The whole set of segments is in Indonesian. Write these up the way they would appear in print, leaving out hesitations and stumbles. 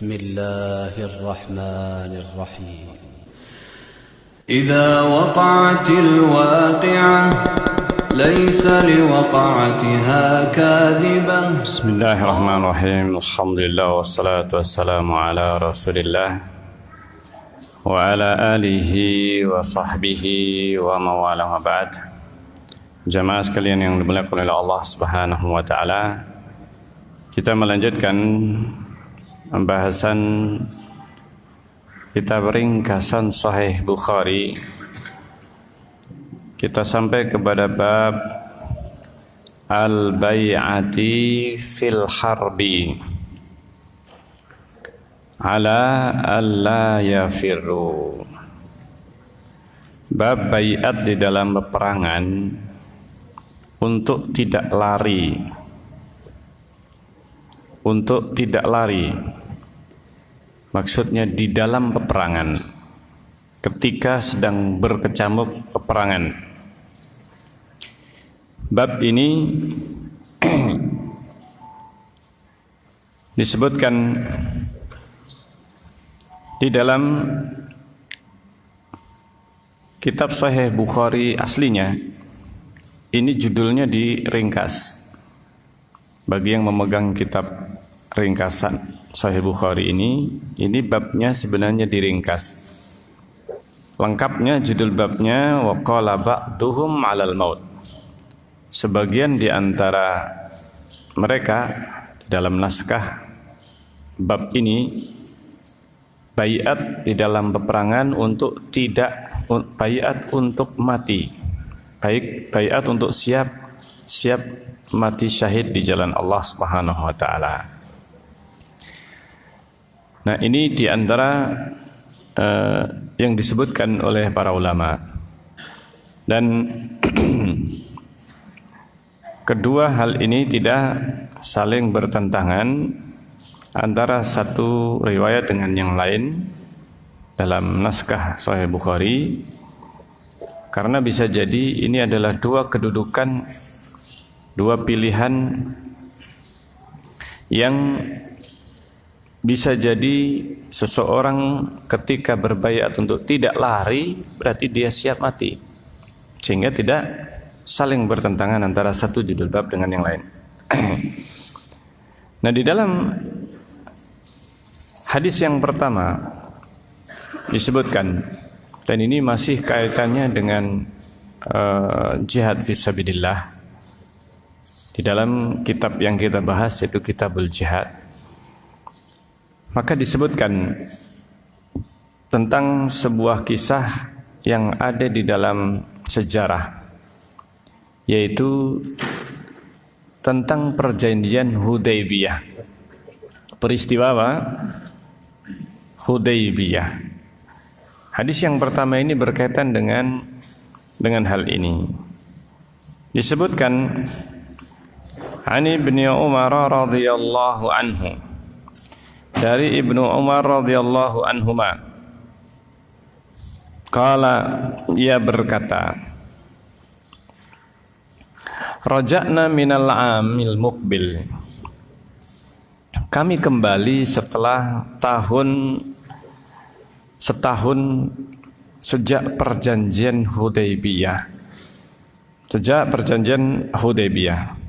بسم الله الرحمن الرحيم إذا وقعت الواقعة ليس لوقعتها كاذبة. بسم الله الرحمن الرحيم. الحمد لله والصلاة والسلام على رسول الله وعلى آله وصحبه ومواله وبعد. Jamaah sekalian yang dimuliakan oleh Allah Subhanahu wa taala, kita melanjutkan pembahasan kitab ringkasan Sahih Bukhari. Kita sampai kepada bab al-bai'ati fil harbi ala alla yafirru. Bab bai'at di dalam peperangan untuk tidak lari. Untuk tidak lari, maksudnya di dalam peperangan, ketika sedang berkecamuk peperangan. Bab ini disebutkan di dalam kitab Sahih Bukhari aslinya. Ini judulnya diringkas. Bagi yang memegang kitab ringkasan Sahih Bukhari ini babnya sebenarnya diringkas. Lengkapnya judul babnya wa qala ba'duhum 'alal maut. Sebagian di antara mereka dalam naskah bab ini baiat di dalam peperangan untuk tidak baiat untuk mati. Baiat untuk siap mati syahid di jalan Allah Subhanahu wa taala. Nah, ini di antara yang disebutkan oleh para ulama. Dan kedua hal ini tidak saling bertentangan antara satu riwayat dengan yang lain dalam naskah Sahih Bukhari, karena bisa jadi ini adalah dua kedudukan, dua pilihan yang bisa jadi seseorang ketika berbaiat untuk tidak lari berarti dia siap mati, sehingga tidak saling bertentangan antara satu judul bab dengan yang lain. Nah, di dalam hadis yang pertama disebutkan, dan ini masih kaitannya dengan jihad fisabilillah. Di dalam kitab yang kita bahas yaitu Kitabul Jihad, maka disebutkan tentang sebuah kisah yang ada di dalam sejarah, yaitu tentang perjanjian Hudaybiyah. Peristiwa apa? Hudaybiyah. Hadis yang pertama ini berkaitan dengan hal ini. Disebutkan Ani Ibnu Umar radhiyallahu anhu, dari Ibnu Umar radhiyallahu anhuma, qala, ia berkata, raja'na minal amil muqbil, kami kembali setelah setahun sejak perjanjian Hudaybiyah. Sejak perjanjian Hudaybiyah,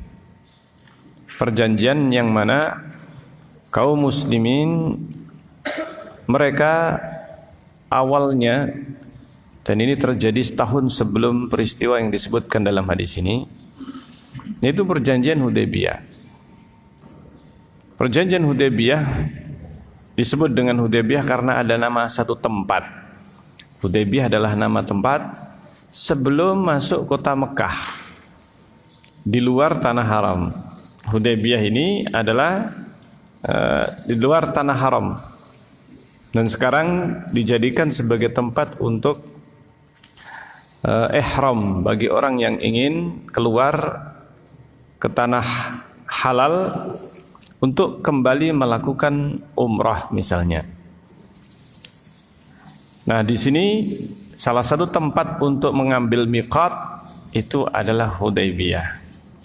perjanjian yang mana kaum muslimin mereka awalnya, dan ini terjadi setahun sebelum peristiwa yang disebutkan dalam hadis ini, yaitu perjanjian Hudaybiyah. Perjanjian Hudaybiyah disebut dengan Hudaybiyah karena ada nama satu tempat. Hudaybiyah adalah nama tempat sebelum masuk kota Mekah, di luar tanah haram. Hudaybiyah ini adalah di luar tanah haram, dan sekarang dijadikan sebagai tempat untuk ihram bagi orang yang ingin keluar ke tanah halal untuk kembali melakukan umrah misalnya. Nah, di sini salah satu tempat untuk mengambil miqat itu adalah Hudaybiyah.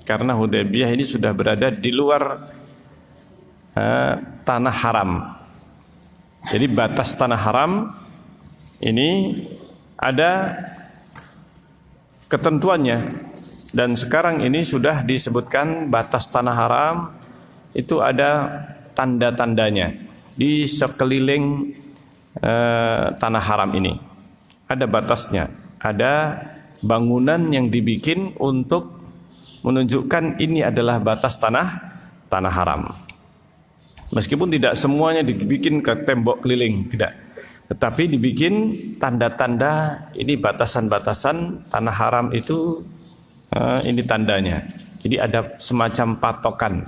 Karena Hudaybiyah ini sudah berada di luar tanah haram. Jadi batas tanah haram ini ada ketentuannya, dan sekarang ini sudah disebutkan batas tanah haram itu ada tanda-tandanya di sekeliling tanah haram ini. Ada batasnya, ada bangunan yang dibikin untuk menunjukkan ini adalah batas tanah haram. Meskipun tidak semuanya dibikin ke tembok keliling, tidak. Tetapi dibikin tanda-tanda ini batasan-batasan tanah haram itu, ini tandanya. Jadi ada semacam patokan.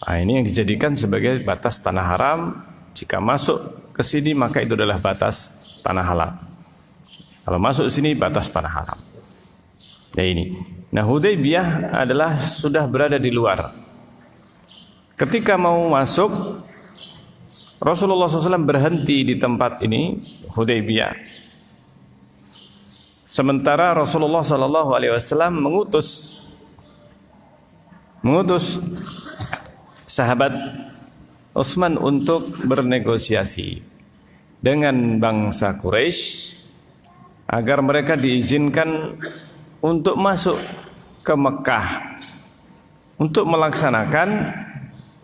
Nah, ini yang dijadikan sebagai batas tanah haram. Jika masuk ke sini maka itu adalah batas tanah halal. Kalau masuk sini batas tanah haram. Ya ini. Nah, Hudaybiyah adalah sudah berada di luar. Ketika mau masuk, Rasulullah SAW berhenti di tempat ini, Hudaybiyah. Sementara Rasulullah SAW mengutus sahabat Utsman untuk bernegosiasi dengan bangsa Quraisy agar mereka diizinkan untuk masuk ke Mekah untuk melaksanakan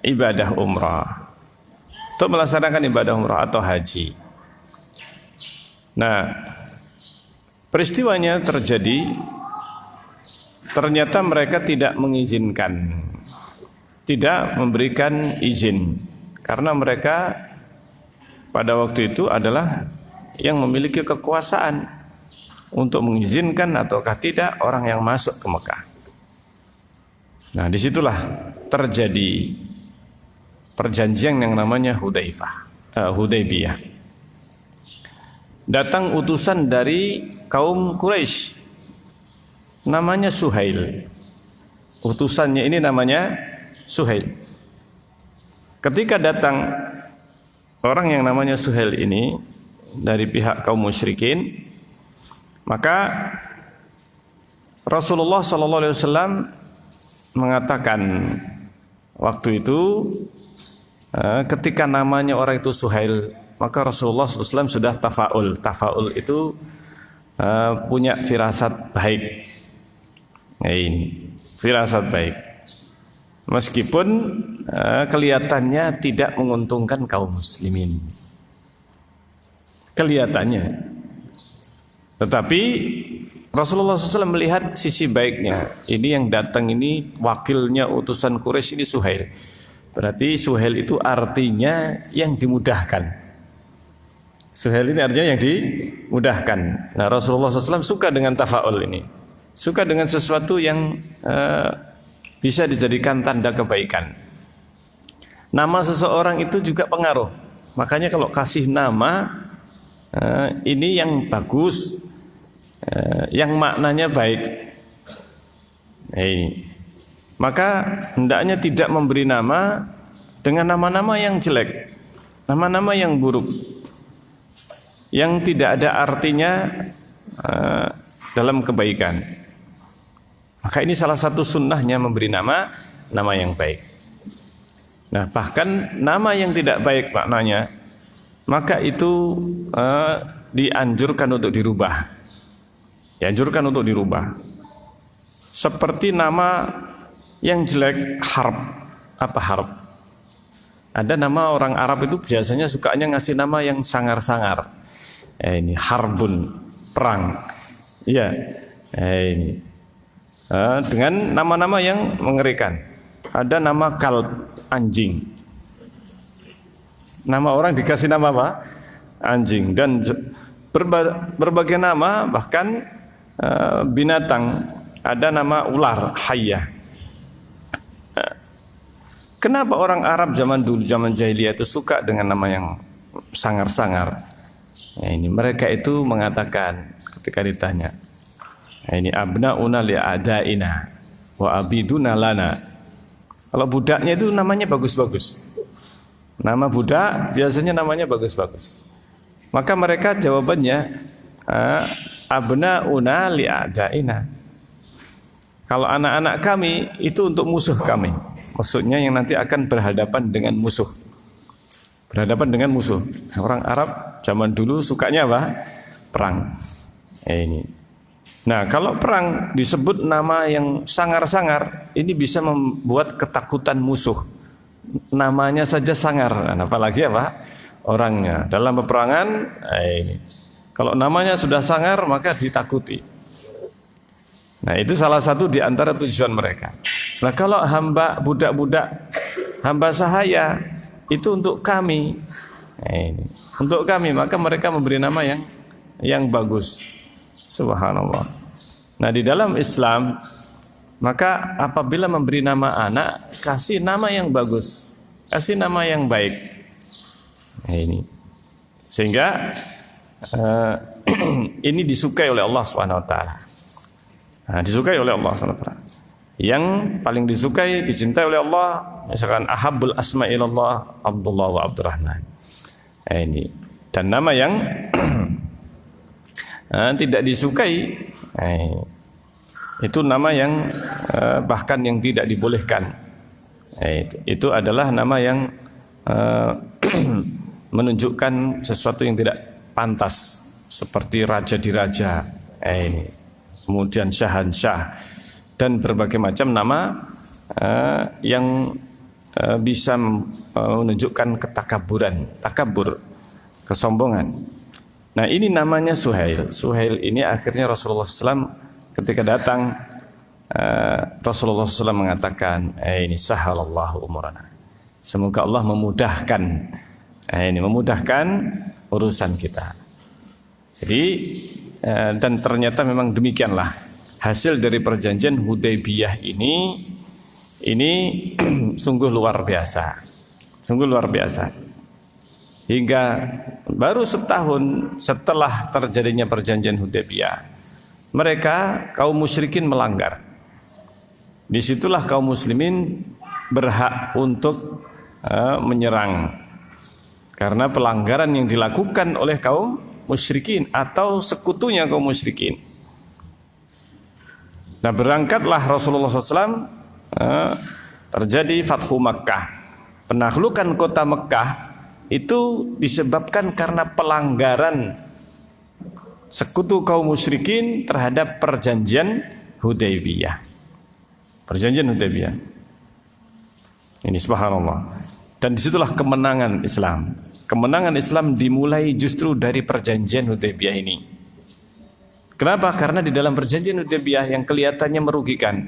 ibadah umrah, atau haji. Nah, peristiwanya terjadi, ternyata mereka tidak mengizinkan, tidak memberikan izin, karena mereka pada waktu itu adalah yang memiliki kekuasaan untuk mengizinkan ataukah tidak orang yang masuk ke Mekah. Nah, disitulah terjadi perjanjian yang namanya Hudaybiyah. Datang utusan dari kaum Quraisy, namanya Suhail. Utusannya ini namanya Suhail. Ketika datang orang yang namanya Suhail ini dari pihak kaum musyrikin, maka Rasulullah SAW mengatakan waktu itu, ketika namanya orang itu Suhail, maka Rasulullah SAW sudah tafaul. Tafaul itu punya firasat baik. Nah, ini firasat baik. Meskipun kelihatannya tidak menguntungkan kaum muslimin. Kelihatannya. Tetapi Rasulullah SAW melihat sisi baiknya. Ini yang datang ini wakilnya utusan Quraisy ini Suhail. Berarti Suhail itu artinya yang dimudahkan. Suhail ini artinya yang dimudahkan. Nah, Rasulullah SAW suka dengan tafaul ini. Suka dengan sesuatu yang bisa dijadikan tanda kebaikan. Nama seseorang itu juga pengaruh. Makanya kalau kasih nama ini yang bagus, yang maknanya baik, maka hendaknya tidak memberi nama dengan nama-nama yang jelek, nama-nama yang buruk, yang tidak ada artinya dalam kebaikan. Maka ini salah satu sunnahnya memberi nama yang baik. Nah, bahkan nama yang tidak baik maknanya, maka itu dianjurkan untuk dirubah. Dianjurkan untuk dirubah. Seperti nama yang jelek, Harb. Apa Harb? Ada nama orang Arab itu biasanya sukanya ngasih nama yang sangar-sangar. Ini Harbun, perang. Iya. Ini. Dengan nama-nama yang mengerikan. Ada nama Kalb, anjing. Nama orang dikasih nama apa? Anjing. Dan berbagai nama, bahkan binatang. Ada nama ular, hayyah. Kenapa orang Arab zaman dulu, zaman jahiliyah itu suka dengan nama yang sangar-sangar? Ya, ini mereka itu mengatakan ketika ditanya, ini abnauna li'adaina wa abiduna lana. Kalau budaknya itu namanya bagus-bagus. Nama budak biasanya namanya bagus-bagus. Maka mereka jawabannya abnauna li'adaina. Kalau anak-anak kami itu untuk musuh kami. Maksudnya yang nanti akan berhadapan dengan musuh. berhadapan dengan musuh. Orang Arab zaman dulu sukanya apa? Perang. Ini. Nah, kalau perang disebut nama yang sangar-sangar, ini bisa membuat ketakutan musuh. Namanya saja sangar, apalagi apa? Orangnya. Dalam peperangan, ini. Kalau namanya sudah sangar, maka ditakuti. Nah, itu salah satu di antara tujuan mereka. Nah, kalau hamba, budak-budak, hamba sahaya, itu untuk kami. Nah, ini. Untuk kami, maka mereka memberi nama yang bagus. Subhanallah. Nah, di dalam Islam, maka apabila memberi nama anak, kasih nama yang bagus, kasih nama yang baik. Nah, ini. Sehingga ini disukai oleh Allah SWT. Nah, disukai oleh Allah SWT. Yang paling disukai, dicintai oleh Allah, misalkan ahabbul asma ilallah Abdullah wa Abdurrahman. Nah, ini. Dan nama yang tidak disukai, itu nama yang bahkan yang tidak dibolehkan. Itu adalah nama yang menunjukkan sesuatu yang tidak pantas, seperti raja diraja, kemudian syahansyah, dan berbagai macam nama yang bisa menunjukkan ketakaburan, takabur, kesombongan. Nah, ini namanya Suhail. Suhail ini akhirnya Rasulullah SAW ketika datang, Rasulullah SAW mengatakan, ini sahalallahu umurana. Semoga Allah memudahkan, ini memudahkan urusan kita. Jadi dan ternyata memang demikianlah hasil dari perjanjian Hudaybiyah ini sungguh luar biasa, sungguh luar biasa. Hingga baru setahun setelah terjadinya perjanjian Hudaybiyah, mereka kaum musyrikin melanggar. Disitulah kaum muslimin berhak untuk menyerang. Karena pelanggaran yang dilakukan oleh kaum musyrikin atau sekutunya kaum musyrikin. Nah, berangkatlah Rasulullah SAW, terjadi Fathu Makkah. Penaklukan kota Mekkah itu disebabkan karena pelanggaran sekutu kaum musyrikin terhadap perjanjian Hudaybiyah. Perjanjian Hudaybiyah. Ini subhanallah. Dan disitulah kemenangan Islam. Kemenangan Islam dimulai justru dari perjanjian Hudaybiyah ini. Kenapa? Karena di dalam perjanjian Hudaybiyah yang kelihatannya merugikan,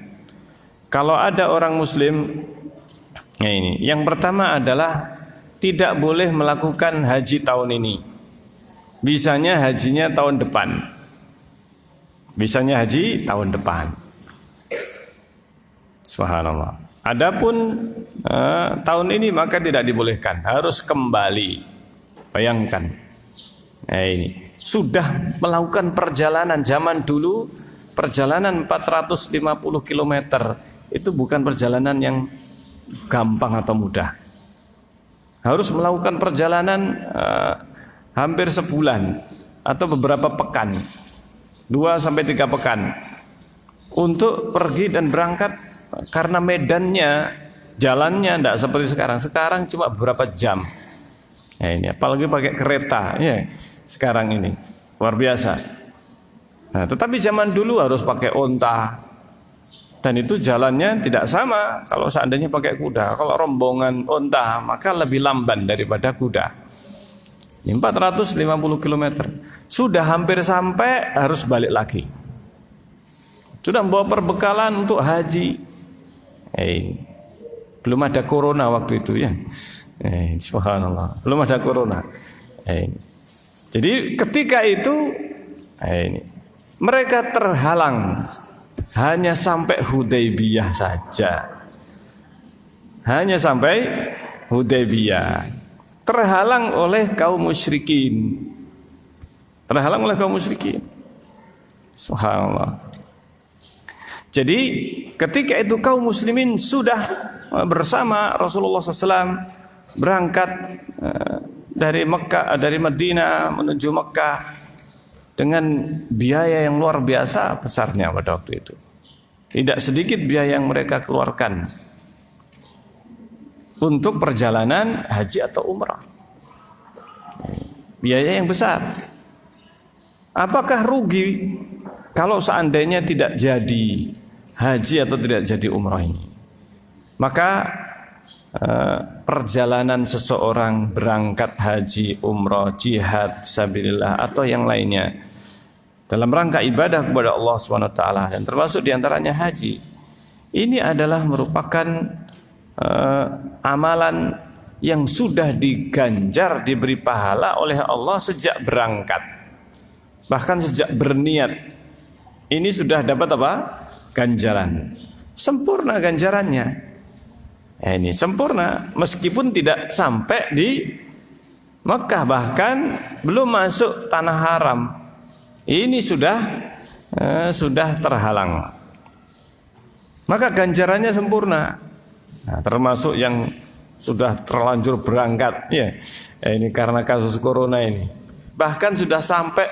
kalau ada orang muslim, yang pertama adalah tidak boleh melakukan haji tahun ini. Bisanya hajinya tahun depan. Bisanya haji tahun depan. Subhanallah. Adapun tahun ini maka tidak dibolehkan, harus kembali. Bayangkan, ini sudah melakukan perjalanan zaman dulu, perjalanan 450 km itu bukan perjalanan yang gampang atau mudah. Harus melakukan perjalanan hampir sebulan atau beberapa pekan, 2-3 pekan untuk pergi dan berangkat. Karena medannya, jalannya tidak seperti sekarang. Sekarang cuma beberapa jam. Nah, ini apalagi pakai kereta, ya. Sekarang ini luar biasa. Nah, tetapi zaman dulu harus pakai onta, dan itu jalannya tidak sama. Kalau seandainya pakai kuda, kalau rombongan onta maka lebih lamban daripada kuda. 450 km. Sudah hampir sampai, harus balik lagi. Sudah membawa perbekalan untuk haji. Belum ada corona waktu itu, ya. Subhanallah, belum ada corona. Jadi ketika itu mereka terhalang hanya sampai Hudaybiyah saja. Hanya sampai Hudaybiyah. Terhalang oleh kaum musyrikin. Terhalang oleh kaum musyrikin. Subhanallah. Jadi ketika itu kaum muslimin sudah bersama Rasulullah SAW berangkat dari Mekah, dari Madinah menuju Mekah dengan biaya yang luar biasa besarnya pada waktu itu. Tidak sedikit biaya yang mereka keluarkan untuk perjalanan haji atau umrah. biaya yang besar. Apakah rugi kalau seandainya tidak jadi haji atau tidak jadi umrah ini? Maka perjalanan seseorang berangkat haji, umrah, jihad, fisabilillah atau yang lainnya dalam rangka ibadah kepada Allah SWT, dan termasuk diantaranya haji, ini adalah merupakan amalan yang sudah diganjar, diberi pahala oleh Allah sejak berangkat, bahkan sejak berniat. Ini sudah dapat apa? Ganjaran, sempurna ganjarannya. Ini sempurna meskipun tidak sampai di Mekah, bahkan belum masuk tanah haram. Ini sudah terhalang. Maka ganjarannya sempurna. Nah, termasuk yang sudah terlanjur berangkat, ya. Ini karena kasus corona ini. Bahkan sudah sampai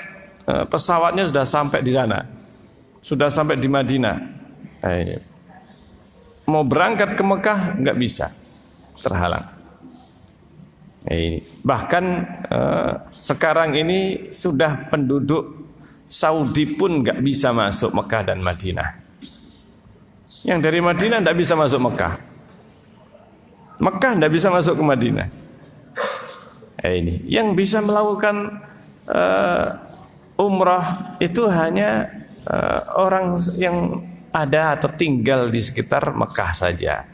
pesawatnya sudah sampai di sana, sudah sampai di Madinah. Mau berangkat ke Mekah nggak bisa, terhalang. Bahkan sekarang ini sudah penduduk Saudi pun nggak bisa masuk Mekah dan Madinah. Yang dari Madinah nggak bisa masuk Mekah, Mekah nggak bisa masuk ke Madinah. Ini yang bisa melakukan umrah itu hanya orang yang ada atau tinggal di sekitar Mekah saja.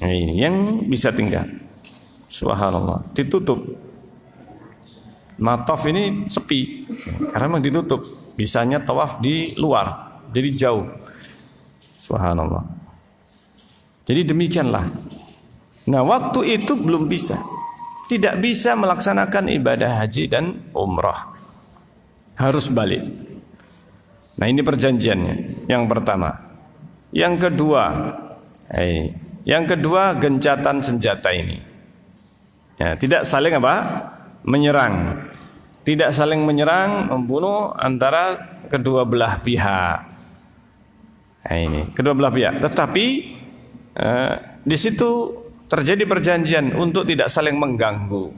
Ini yang bisa tinggal. Subhanallah, ditutup. Mataf ini sepi karena memang ditutup. Bisanya tawaf di luar, jadi jauh. Subhanallah. Jadi demikianlah. Nah, waktu itu belum bisa. Tidak bisa melaksanakan ibadah haji dan umrah. Harus balik. Nah, ini perjanjiannya yang pertama. Yang kedua gencatan senjata ini. Ya, tidak saling apa? Menyerang. Tidak saling menyerang, membunuh antara kedua belah pihak. Nah, ini kedua belah pihak. Tetapi di situ terjadi perjanjian untuk tidak saling mengganggu.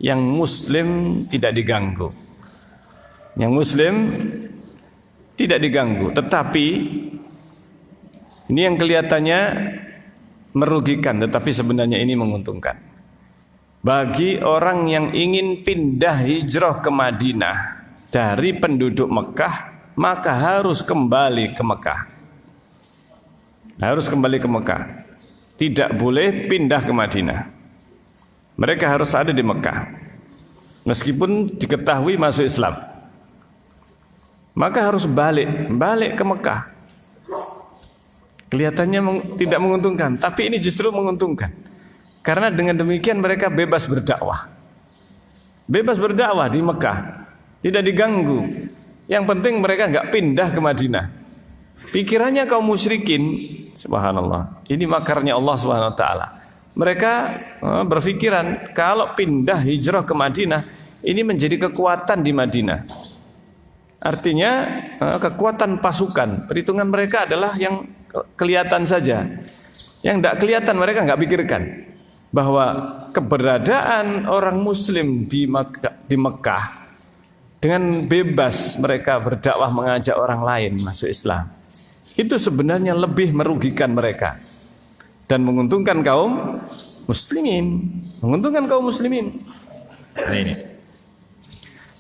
Yang Muslim tidak diganggu. Yang Muslim tidak diganggu, tetapi ini yang kelihatannya merugikan, tetapi sebenarnya ini menguntungkan. Bagi orang yang ingin pindah hijrah ke Madinah dari penduduk Mekah, maka harus kembali ke Mekah. Harus kembali ke Mekah. Tidak boleh pindah ke Madinah. Mereka harus ada di Mekah. Meskipun diketahui masuk Islam, maka harus balik ke Mekah. Kelihatannya tidak menguntungkan, tapi ini justru menguntungkan. Karena dengan demikian mereka bebas berdakwah. Bebas berdakwah di Mekah, tidak diganggu. Yang penting mereka nggak pindah ke Madinah. Pikirannya kaum musyrikin, subhanallah. Ini makarnya Allah Subhanahu wa taala. Mereka berpikiran kalau pindah hijrah ke Madinah, ini menjadi kekuatan di Madinah. Artinya kekuatan pasukan. Perhitungan mereka adalah yang kelihatan saja. Yang tidak kelihatan mereka nggak pikirkan bahwa keberadaan orang Muslim di Mekah dengan bebas mereka berdakwah, mengajak orang lain masuk Islam, itu sebenarnya lebih merugikan mereka dan menguntungkan kaum muslimin. Menguntungkan kaum muslimin. Nah, ini.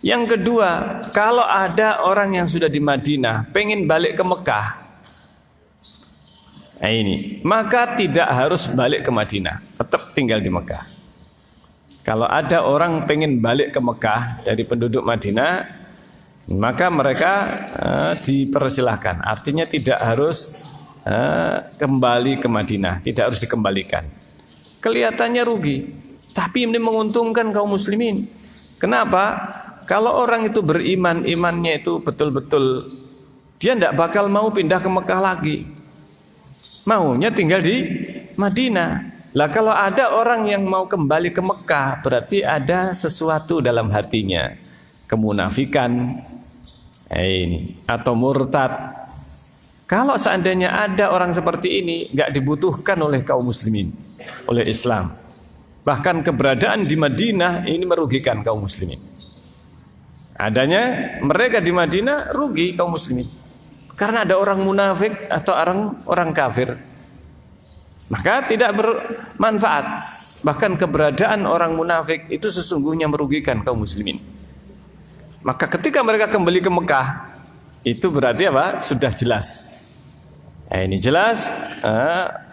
Yang kedua, kalau ada orang yang sudah di Madinah pengen balik ke Mekah, nah ini, maka tidak harus balik ke Madinah, tetap tinggal di Mekah. Kalau ada orang pengen balik ke Mekah dari penduduk Madinah, maka mereka dipersilahkan. Artinya tidak harus kembali ke Madinah, tidak harus dikembalikan. Kelihatannya rugi, tapi ini menguntungkan kaum muslimin. Kenapa? Kalau orang itu beriman, imannya itu betul-betul, dia tidak bakal mau pindah ke Mekah lagi. Maunya tinggal di Madinah. Lah kalau ada orang yang mau kembali ke Mekah, berarti ada sesuatu dalam hatinya. Kemunafikan, ini, atau murtad. Kalau seandainya ada orang seperti ini, nggak dibutuhkan oleh kaum muslimin, oleh Islam. Bahkan keberadaan di Madinah ini merugikan kaum muslimin. Adanya mereka di Madinah rugi kaum muslimin. Karena ada orang munafik atau orang kafir. Maka tidak bermanfaat. Bahkan keberadaan orang munafik itu sesungguhnya merugikan kaum muslimin. Maka ketika mereka kembali ke Mekah, itu berarti apa? Sudah jelas. Ini jelas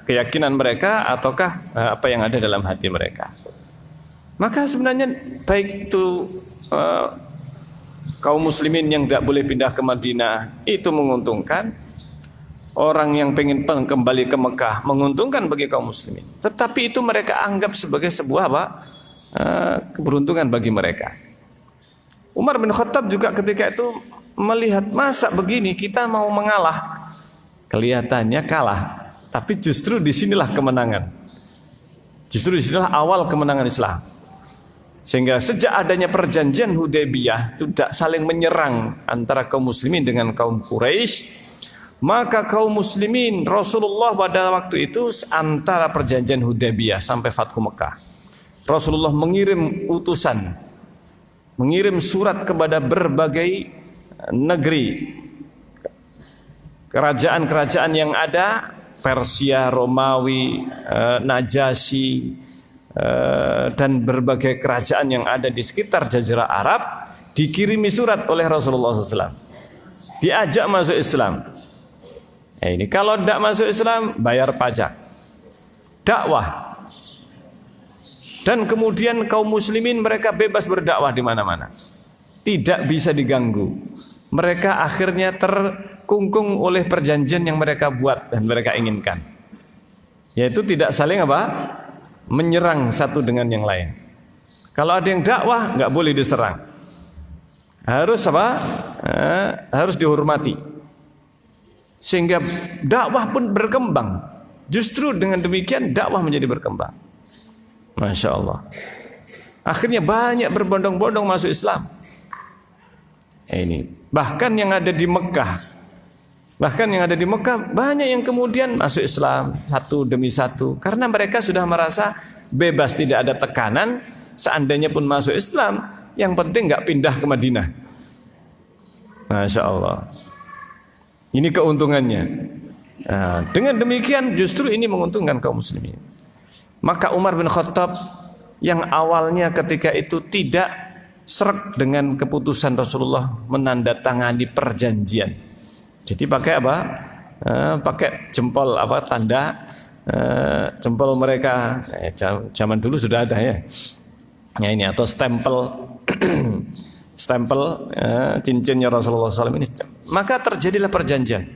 keyakinan mereka ataukah apa yang ada dalam hati mereka. Maka sebenarnya baik itu kaum muslimin yang tidak boleh pindah ke Madinah itu menguntungkan. Orang yang pengen kembali ke Mekah menguntungkan bagi kaum muslimin. Tetapi itu mereka anggap sebagai sebuah keberuntungan bagi mereka. Umar bin Khattab juga ketika itu melihat masa begini kita mau mengalah. Kelihatannya kalah. Tapi justru disinilah kemenangan. Justru disinilah awal kemenangan Islam. Sehingga sejak adanya perjanjian Hudaybiyah tidak saling menyerang antara kaum muslimin dengan kaum Quraisy. Maka kaum muslimin Rasulullah pada waktu itu antara perjanjian Hudaybiyah sampai Fathu Mekah, Rasulullah mengirim utusan, mengirim surat kepada berbagai negeri, kerajaan-kerajaan yang ada, Persia, Romawi, Najasyi, dan berbagai kerajaan yang ada di sekitar Jazirah Arab, dikirimi surat oleh Rasulullah SAW, diajak masuk Islam. Ini kalau tidak masuk Islam bayar pajak, dakwah, dan kemudian kaum muslimin mereka bebas berdakwah di mana-mana, tidak bisa diganggu. Mereka akhirnya terkungkung oleh perjanjian yang mereka buat dan mereka inginkan, yaitu tidak saling menyerang satu dengan yang lain. Kalau ada yang dakwah nggak boleh diserang, harus harus dihormati. Sehingga dakwah pun berkembang. Justru dengan demikian dakwah menjadi berkembang. Masya Allah. Akhirnya banyak berbondong-bondong masuk Islam. Ini bahkan yang ada di Mekah, banyak yang kemudian masuk Islam satu demi satu. Karena mereka sudah merasa bebas, tidak ada tekanan. Seandainya pun masuk Islam, yang penting nggak pindah ke Madinah. Masya Allah. Ini keuntungannya. Nah, dengan demikian justru ini menguntungkan kaum muslimin. Maka Umar bin Khattab yang awalnya ketika itu tidak sreg dengan keputusan Rasulullah menandatangani perjanjian. Jadi pakai pakai jempol tanda jempol mereka. Zaman dulu sudah ada ya. Ya ini atau stempel cincinnya Rasulullah SAW ini. Maka terjadilah perjanjian.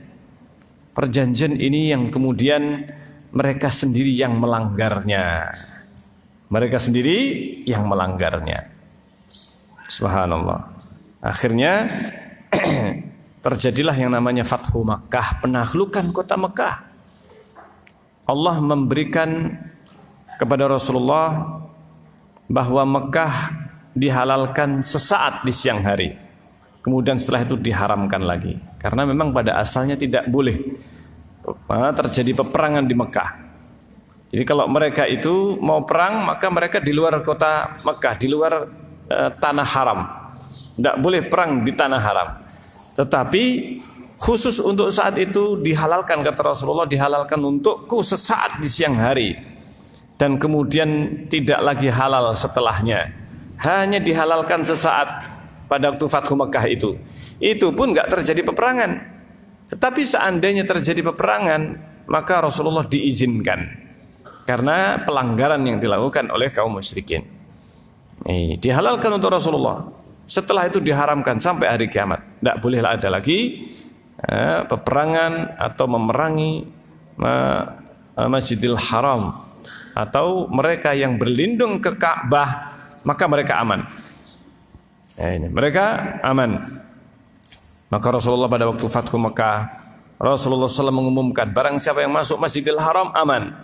Perjanjian ini yang kemudian mereka sendiri yang melanggarnya. Subhanallah. Akhirnya terjadilah yang namanya Fathu Makkah, penaklukan kota Mekah. Allah memberikan kepada Rasulullah bahwa Mekah dihalalkan sesaat di siang hari. Kemudian setelah itu diharamkan lagi. Karena memang pada asalnya tidak boleh terjadi peperangan di Mekah. Jadi kalau mereka itu mau perang, maka mereka di luar kota Mekah, di luar tanah haram. Tidak boleh perang di tanah haram. Tetapi khusus untuk saat itu dihalalkan, kata Rasulullah, dihalalkan untukku sesaat di siang hari. Dan kemudian tidak lagi halal setelahnya. Hanya dihalalkan sesaat pada waktu Fathu Mekah itu. Itu pun nggak terjadi peperangan. Tetapi seandainya terjadi peperangan, maka Rasulullah diizinkan. Karena pelanggaran yang dilakukan oleh kaum musyrikin. Dihalalkan untuk Rasulullah. Setelah itu diharamkan sampai hari kiamat. Tidak boleh ada lagi peperangan atau memerangi Masjidil Haram. Atau mereka yang berlindung ke Ka'bah, maka mereka aman. Mereka aman. Maka Rasulullah pada waktu Fathu Mekah, Rasulullah SAW mengumumkan, barang siapa yang masuk Masjidil Haram aman.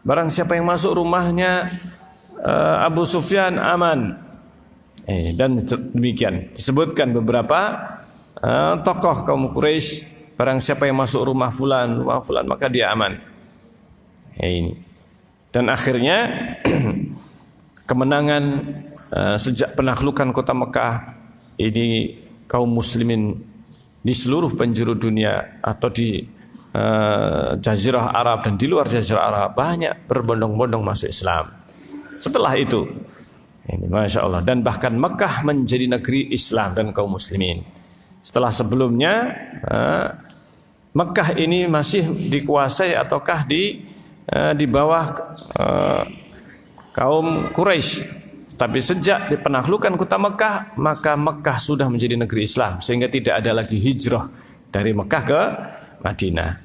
Barang siapa yang masuk rumahnya Abu Sufyan aman. Dan demikian disebutkan beberapa tokoh kaum Quraisy, barang siapa yang masuk rumah fulan maka dia aman. Ini. Dan akhirnya kemenangan sejak penaklukan kota Mekah ini, kaum muslimin di seluruh penjuru dunia atau di Jazirah Arab dan di luar Jazirah Arab banyak berbondong-bondong masuk Islam. Setelah itu, ini Masya Allah, dan bahkan Mekah menjadi negeri Islam dan kaum muslimin. Setelah sebelumnya Mekah ini masih dikuasai ataukah di bawah kaum Quraisy. Tapi sejak dipenaklukan kota Mekah, maka Mekah sudah menjadi negeri Islam, sehingga tidak ada lagi hijrah dari Mekah ke Madinah.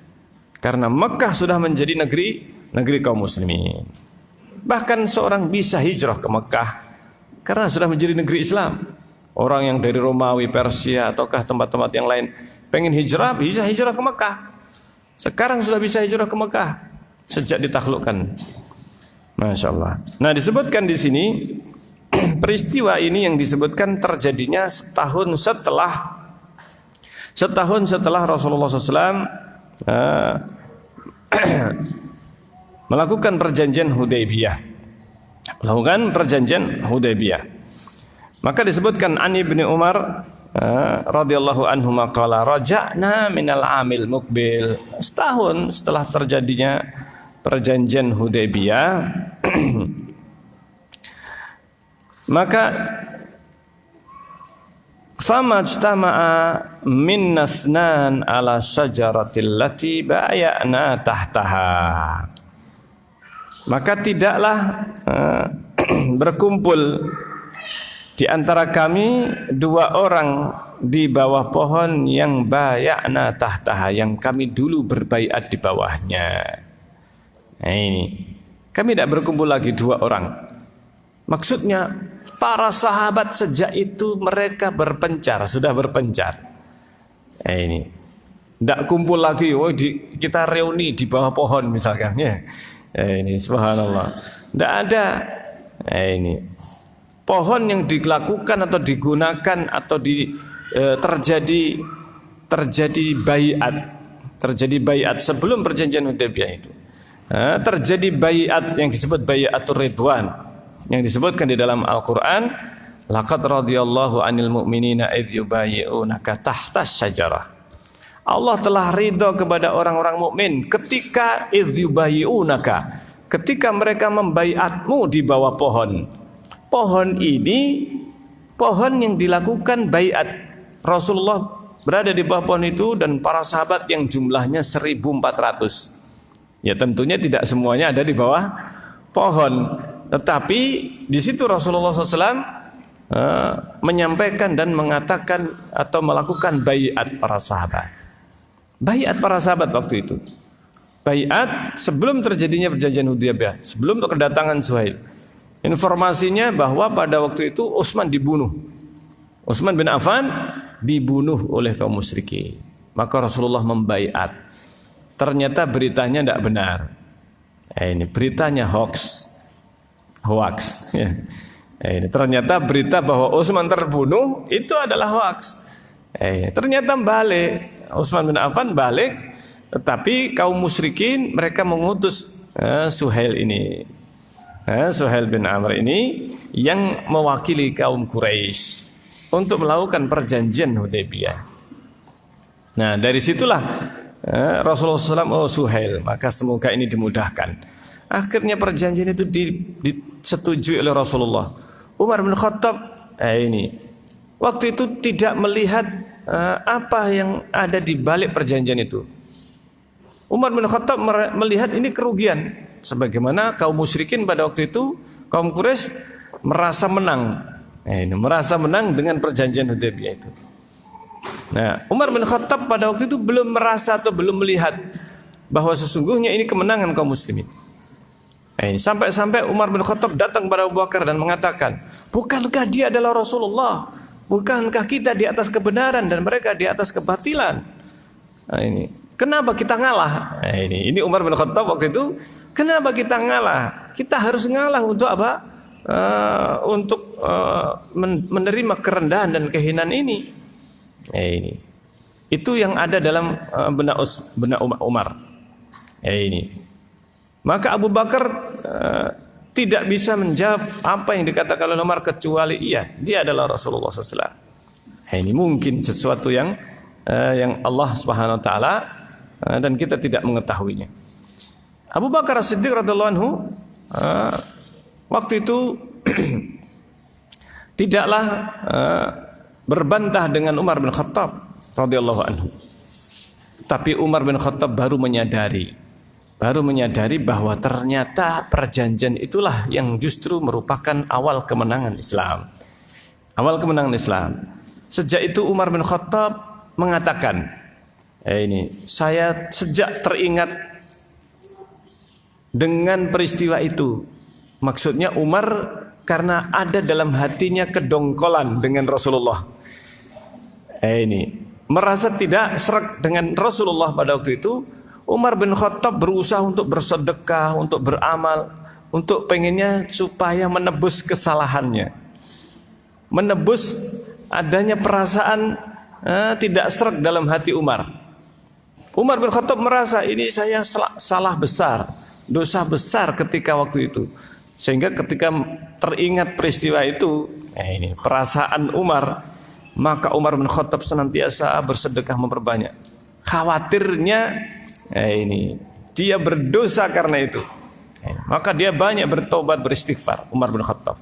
Karena Mekah sudah menjadi negeri kaum muslimin. Bahkan seorang bisa hijrah ke Mekah karena sudah menjadi negeri Islam. Orang yang dari Romawi, Persia, ataukah tempat-tempat yang lain pengen hijrah, bisa hijrah ke Mekah. Sekarang sudah bisa hijrah ke Mekah sejak ditaklukkan. Masya Allah. Nah, disebutkan di sini peristiwa ini yang disebutkan terjadinya setahun setelah Rasulullah SAW melakukan perjanjian Hudaybiyah. Maka disebutkan an Ibnu Umar radhiyallahu anhu maqala raja'na minal amil muqbil. Setahun setelah terjadinya perjanjian Hudaybiyah, maka famajtama'a minna snan ala syajaratil lati baya'na tahtaha. Maka tidaklah berkumpul di antara kami dua orang di bawah pohon yang baya'na tahtaha, yang kami dulu berbaiat di bawahnya. Nah, ini kami tidak berkumpul lagi dua orang. Maksudnya para sahabat sejak itu mereka sudah berpencar. Nah, ini tidak kumpul lagi. Kita reuni di bawah pohon misalkan ya. Ini subhanallah. Tidak ada. Nah, ini pohon yang dilakukan atau digunakan atau terjadi baiat sebelum perjanjian Hudaybiyah itu. Terjadi baiat yang disebut baiatur ridwan, yang disebutkan di dalam Al-Quran, laqad radhiyallahu 'anil mu'minina idh yubayyi'unaka tahtas syajarah. Allah telah ridho kepada orang-orang mukmin ketika idh yubayyi'unaka, ketika mereka membaiatmu di bawah pohon. Pohon ini pohon yang dilakukan baiat. Rasulullah berada di bawah pohon itu dan para sahabat yang jumlahnya 1.400. Ya tentunya tidak semuanya ada di bawah pohon. Tetapi di situ Rasulullah SAW menyampaikan dan mengatakan atau melakukan baiat para sahabat. Baiat para sahabat waktu itu. Baiat sebelum terjadinya perjanjian Hudaybiyah, sebelum kedatangan Suhail. Informasinya bahwa pada waktu itu Utsman dibunuh. Utsman bin Affan dibunuh oleh kaum musyrikin. Maka Rasulullah membaiat. Ternyata beritanya tidak benar. Ini beritanya hoax. Ya. Ini ternyata berita bahwa Utsman terbunuh itu adalah hoax. Ternyata balik. Utsman bin Affan balik, tetapi kaum musyrikin mereka mengutus Suhail ini. Suhail bin Amr ini yang mewakili kaum Quraisy untuk melakukan perjanjian Hudaybiyah. Nah, dari situlah Rasulullah SAW, Suhail, maka semoga ini dimudahkan. Akhirnya perjanjian itu disetujui oleh Rasulullah. Umar bin Khattab ini waktu itu tidak melihat apa yang ada di balik perjanjian itu. Umar bin Khattab melihat ini kerugian. Sebagaimana kaum musyrikin pada waktu itu, kaum Quraisy merasa menang. Merasa menang dengan perjanjian Hudaybiyah itu. Nah, Umar bin Khattab pada waktu itu belum merasa atau belum melihat bahwa sesungguhnya ini kemenangan kaum muslimin. Sampai-sampai Umar bin Khattab datang kepada Abu Bakar dan mengatakan, bukankah dia adalah Rasulullah? Bukankah kita di atas kebenaran dan mereka di atas kebatilan? Nah, ini kenapa kita ngalah? Nah, ini Umar bin Khattab waktu itu, kenapa kita ngalah? Kita harus ngalah untuk apa? Untuk menerima kerendahan dan kehinaan ini. Ini itu yang ada dalam benak Umar. Ini maka Abu Bakar tidak bisa menjawab apa yang dikatakan oleh Umar kecuali iya, dia adalah Rasulullah SAW. Ini mungkin sesuatu yang Allah Subhanahu Wa Taala dan kita tidak mengetahuinya. Abu Bakar As-Siddiq radhiyallahu anhu waktu itu tidaklah berbantah dengan Umar bin Khattab radhiyallahu anhu. Tapi Umar bin Khattab baru menyadari bahwa ternyata perjanjian itulah yang justru merupakan awal kemenangan Islam. Awal kemenangan Islam. Sejak itu Umar bin Khattab mengatakan, saya sejak teringat dengan peristiwa itu. Maksudnya Umar karena ada dalam hatinya kedongkolan dengan Rasulullah. Merasa tidak serak dengan Rasulullah pada waktu itu. Umar bin Khattab berusaha untuk bersedekah, untuk beramal, untuk pengennya supaya menebus kesalahannya, menebus adanya perasaan tidak serak dalam hati Umar. Umar bin Khattab merasa ini saya salah besar, dosa besar ketika waktu itu, sehingga ketika teringat peristiwa itu, perasaan Umar, maka Umar bin Khattab senantiasa bersedekah memperbanyak. Khawatirnya dia berdosa karena itu, maka dia banyak bertobat beristighfar. Umar bin Khattab,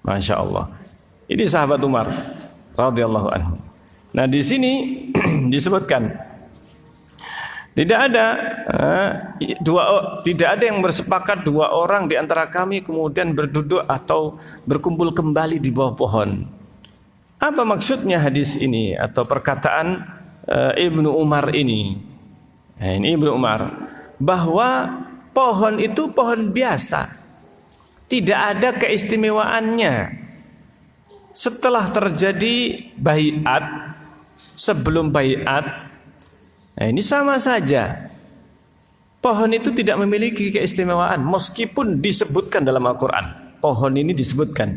Masya Allah, ini sahabat Umar radhiyallahu anhu. Nah di sini disebutkan tidak ada yang bersepakat dua orang di antara kami kemudian berduduk atau berkumpul kembali di bawah pohon. Apa maksudnya hadis ini atau perkataan Ibnu Umar ini? Ini Ibnu Umar, bahwa pohon itu pohon biasa, tidak ada keistimewaannya. Setelah terjadi baiat, sebelum baiat, ini sama saja. Pohon itu tidak memiliki keistimewaan, meskipun disebutkan dalam Al-Quran. Pohon ini disebutkan.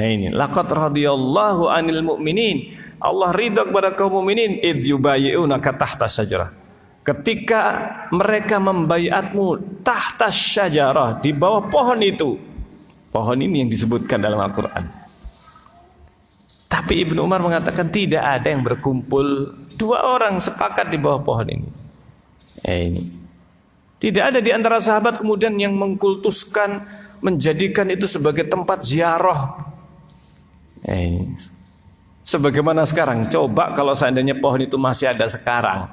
Ini laqad radhiyallahu 'anil mu'minin. Allah ridha kepada kaum mukminin id yubayyi'unaka tahta syajarah. Ketika mereka membaiatmu tahta syajarah, di bawah pohon itu. Pohon ini yang disebutkan dalam Al-Quran. Tapi Ibnu Umar mengatakan tidak ada yang berkumpul dua orang sepakat di bawah pohon ini. Tidak ada di antara sahabat kemudian yang mengkultuskan, menjadikan itu sebagai tempat ziarah. Sebagaimana sekarang, coba kalau seandainya pohon itu masih ada sekarang,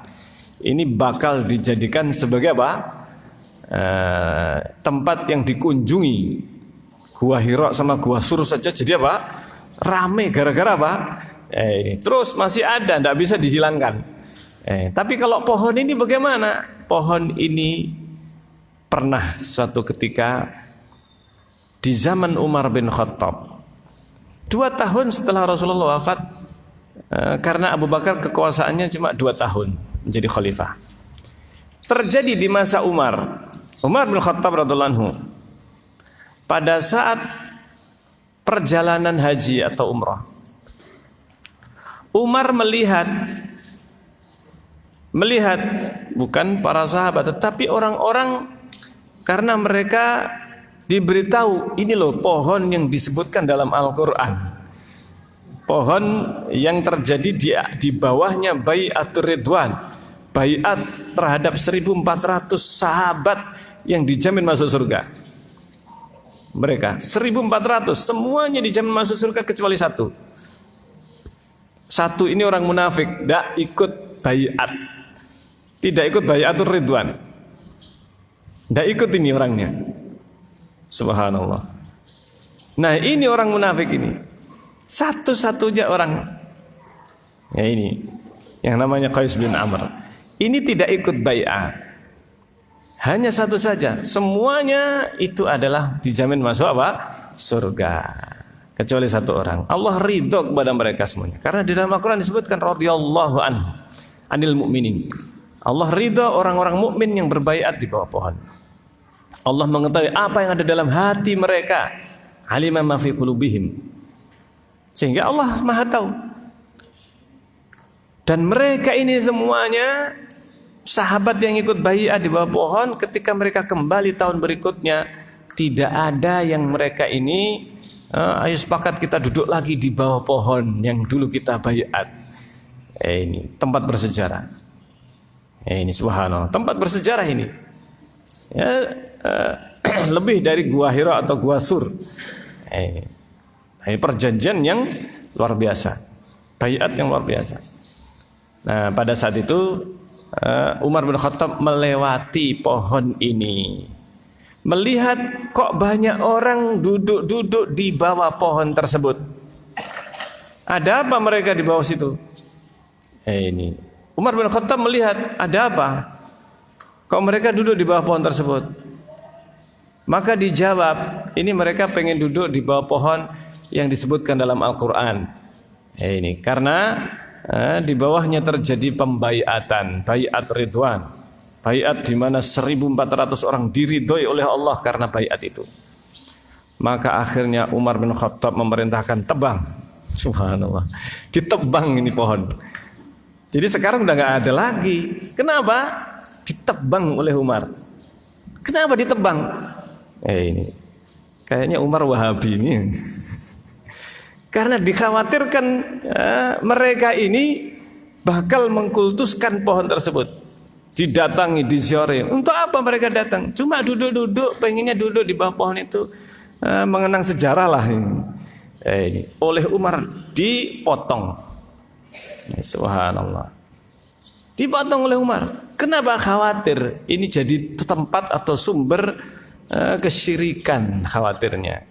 ini bakal dijadikan sebagai apa? Tempat yang dikunjungi. Gua Hira sama Gua Sur saja jadi apa? Rame gara-gara apa? Terus masih ada, tidak bisa dihilangkan. Tapi kalau pohon ini bagaimana? Pohon ini pernah suatu ketika di zaman Umar bin Khattab, 2 tahun setelah Rasulullah wafat, karena Abu Bakar kekuasaannya cuma 2 tahun menjadi khalifah. Terjadi di masa Umar bin Khattab radhiyallahu anhu, pada saat perjalanan haji atau umrah, Umar melihat bukan para sahabat tetapi orang-orang, karena mereka diberitahu ini loh pohon yang disebutkan dalam Al-Quran, pohon yang terjadi di bawahnya bai'atur ridwan, bai'at terhadap 1.400 sahabat yang dijamin masuk surga. Mereka 1.400 semuanya dijamin masuk surga kecuali satu ini orang munafik, tidak ikut bai'at, tidak ikut bai'atur ridwan, tidak ikut ini orangnya. Subhanallah. Nah ini orang munafik ini, satu-satunya orang ini yang namanya Qais bin Amr ini tidak ikut bai'ah, hanya satu saja. Semuanya itu adalah dijamin masuk apa? Surga, kecuali satu orang. Allah ridho kepada mereka semuanya, karena di dalam Al-Quran disebutkan radhiyallahu anil mu'minin. Allah ridho orang-orang mukmin yang berbaiat di bawah pohon. Allah mengetahui apa yang ada dalam hati mereka, alima ma fi qulubihim, sehingga Allah Maha tahu. Dan mereka ini semuanya sahabat yang ikut bai'ah di bawah pohon, ketika mereka kembali tahun berikutnya tidak ada yang mereka ini ayo sepakat kita duduk lagi di bawah pohon yang dulu kita baiat. Ini tempat bersejarah. Ini subhanallah, tempat bersejarah ini. Ya, lebih dari Gua Hira atau Gua Sur. Ini perjanjian yang luar biasa, baiat yang luar biasa. Nah, pada saat itu Umar bin Khattab melewati pohon ini, melihat kok banyak orang duduk-duduk di bawah pohon tersebut. Ada apa mereka di bawah situ? Ini Umar bin Khattab melihat, ada apa? Kok mereka duduk di bawah pohon tersebut? Maka dijawab, ini mereka pengen duduk di bawah pohon yang disebutkan dalam Al-Quran. Ini karena di bawahnya terjadi pembaiatan, baiat ridwan, baiat di mana 1.400 orang diridhoi oleh Allah karena baiat itu. Maka akhirnya Umar bin Khattab memerintahkan tebang. Subhanallah, ditebang ini pohon. Jadi sekarang udah nggak ada lagi. Kenapa? Ditebang oleh Umar. Kenapa ditebang? Ini kayaknya Umar Wahabi ini. Karena dikhawatirkan mereka ini bakal mengkultuskan pohon tersebut. Didatangi, diziarahi. Untuk apa mereka datang? Cuma duduk-duduk, pengennya duduk di bawah pohon itu, mengenang sejarah lah ini. Oleh Umar dipotong. Subhanallah, dipotong oleh Umar. Kenapa? Khawatir ini jadi tempat atau sumber kesyirikan, khawatirnya.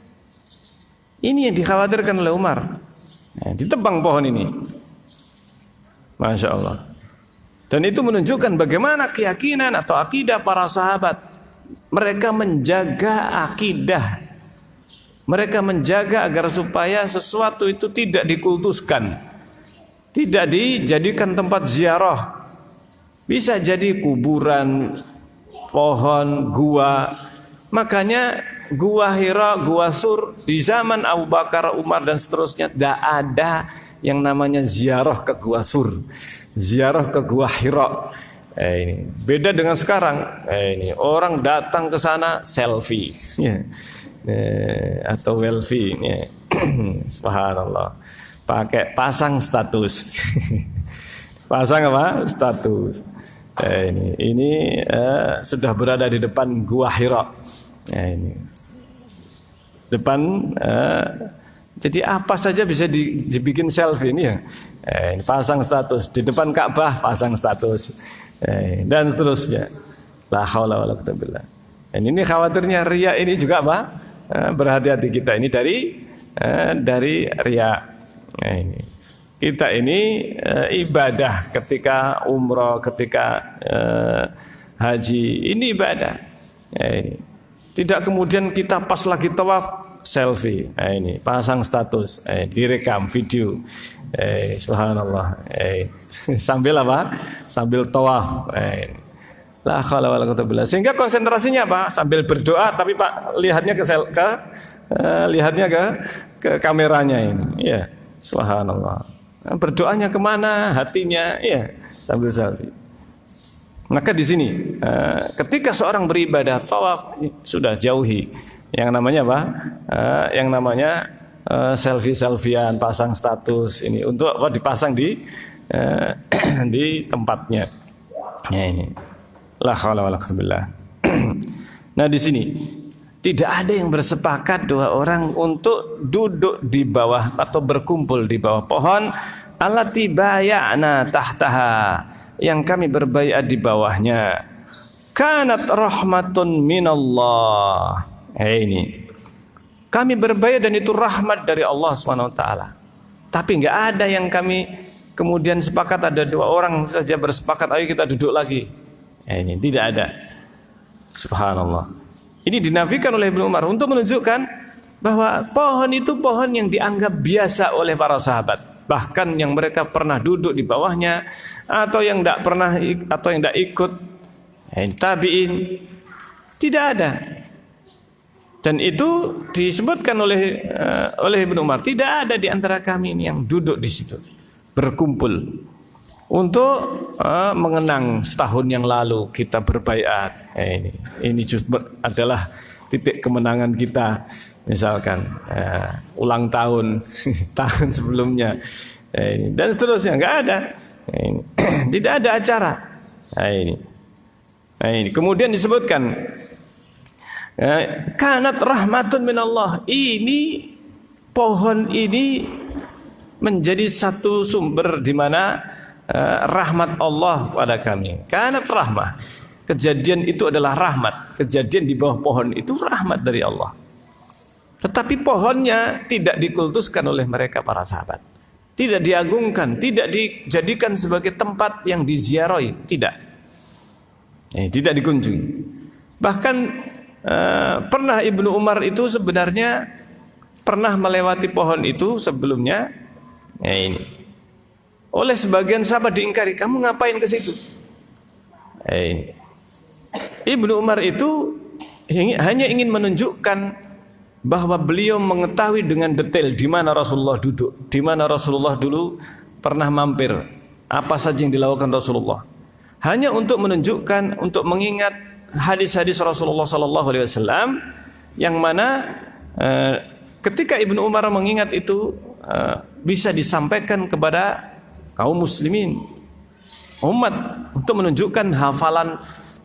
Ini yang dikhawatirkan oleh Umar. Ditebang pohon ini. Masya Allah. Dan itu menunjukkan bagaimana keyakinan atau akidah para sahabat. Mereka menjaga akidah. Mereka menjaga agar supaya sesuatu itu tidak dikultuskan, tidak dijadikan tempat ziarah. Bisa jadi kuburan, pohon, gua. Makanya Gua Hira, Gua Sur di zaman Abu Bakar, Umar dan seterusnya tidak ada yang namanya ziarah ke Gua Sur, ziarah ke Gua Hira. Ini beda dengan sekarang. Ini orang datang ke sana selfie, atau selfie. Subhanallah, pakai pasang status. Pasang apa? Status. Ini sudah berada di depan Gua Hira. Ini depan, jadi apa saja bisa dibikin selfie ini ya. Ini pasang status di depan Ka'bah, pasang status, dan seterusnya. La haula wala quwwata billah. Ini khawatirnya riya ini juga apa? Berhati-hati kita ini dari riya. Ini kita ini ibadah ketika umroh, ketika haji, ini ibadah. Tidak kemudian kita pas lagi tawaf selfie, ini pasang status, direkam video, subhanallah, sambil apa? Sambil tawaf. La haula wala quwwata billah. Sehingga konsentrasinya apa? Sambil berdoa, tapi Pak lihatnya lihatnya ke kameranya ini. Ya, subhanallah. Berdoanya kemana? Hatinya, ya, sambil selfie. Maka di sini ketika seorang beribadah tawaf, sudah jauhi yang namanya apa? Yang namanya selfie-selfian, pasang status ini untuk apa? Dipasang di tempatnya. Ya, ini. La haula wala quwwata billah. Nah, di sini tidak ada yang bersepakat dua orang untuk duduk di bawah atau berkumpul di bawah pohon allati bay'ana tahtaha, yang kami berbaiat di bawahnya. Kanat rahmatun minallah. Ini kami berbaiat dan itu rahmat dari Allah SWT. Tapi nggak ada yang kami kemudian sepakat, ada dua orang saja bersepakat ayo kita duduk lagi. Ini tidak ada. Subhanallah. Ini dinafikan oleh Ibnu Umar untuk menunjukkan bahwa pohon itu pohon yang dianggap biasa oleh para sahabat. Bahkan yang mereka pernah duduk di bawahnya, atau yang tidak pernah, atau yang tidak ikut tabi'in, tidak ada. Dan itu disebutkan oleh Ibnu Umar, tidak ada di antara kami ini yang duduk di situ berkumpul untuk mengenang setahun yang lalu kita berbaiat. Ini adalah titik kemenangan kita, misalkan ulang tahun tahun sebelumnya, dan seterusnya, nggak ada. Tidak ada acara. Ini kemudian disebutkan kanat rahmatun minallah, ini pohon ini menjadi satu sumber di mana rahmat Allah pada kami. Kanat rahmah, kejadian itu adalah rahmat. Kejadian di bawah pohon itu rahmat dari Allah. Tetapi pohonnya tidak dikultuskan oleh mereka para sahabat, tidak diagungkan, tidak dijadikan sebagai tempat yang diziarahi, tidak dikunjungi. Bahkan pernah Ibnu Umar itu sebenarnya pernah melewati pohon itu sebelumnya. Ini oleh sebagian sahabat diingkari, kamu ngapain ke situ? Ibnu Umar itu hanya ingin menunjukkan bahwa beliau mengetahui dengan detail di mana Rasulullah duduk, di mana Rasulullah dulu pernah mampir, apa saja yang dilakukan Rasulullah. Hanya untuk menunjukkan, untuk mengingat hadis-hadis Rasulullah SAW, yang mana ketika Ibnu Umar mengingat itu bisa disampaikan kepada kaum muslimin, umat, untuk menunjukkan hafalan